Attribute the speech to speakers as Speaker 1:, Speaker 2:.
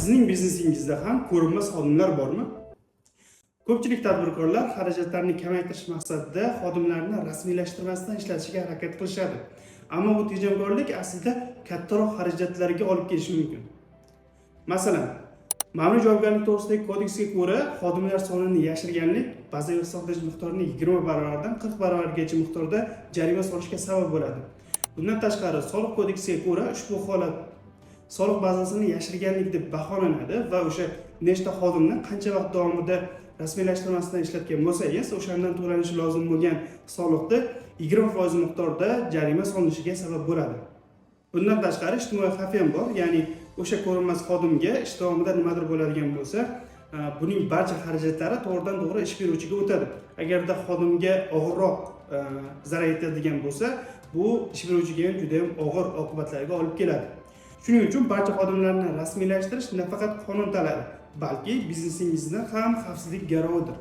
Speaker 1: Sizning biznesingizda ham ko'rinmas xodimlar bormi? Ko'pchilik tadbirkorlar xarajatlarni kamaytirish maqsadida xodimlarni rasmiylashtirmasdan ishlatishga harakat qilishadi. Ammo bu tejamkorlik aslida kattaroq xarajatlarga olib kelishi mumkin. Masalan, Ma'muriy javobgarlik to'g'risidagi kodeksga ko'ra, xodimlar sonini yashirganlik bazaviy hisoblash miqdorini 20 barobardan 40 barobargacha miqdorda jarima solishga sabab bo'ladi. Bundan tashqari, Soliq kodeksiga ko'ra ushbu holat soliq bazasini yashirganlik deb baholanadi va o'sha nechta xodimni qancha vaqt davomida rasmiylashtirmasdan ishlatgan bo'lsangiz, o'shandan to'lanishi lozim bo'lgan soliqni 20% miqdorda jarima solinishiga sabab bo'ladi. Bundan tashqari ijtimoiy xavf ham bor, ya'ni o'sha ko'rinmas xodimga ish davomida nimadir bo'ladigan bo'lsa, buning barcha xarajatlari to'g'ridan-to'g'ri ish beruvchiga o'tadi. Agarda xodimga og'irroq zarar yetadigan bo'lsa, bu ish beruvchiga ham juda ham og'ir oqibatlarga olib keladi. Shuning uchun barcha xodimlarni rasmiylashtirish nafaqat qonun talabi, balki biznesingizni ham xavfsizlik garovidir.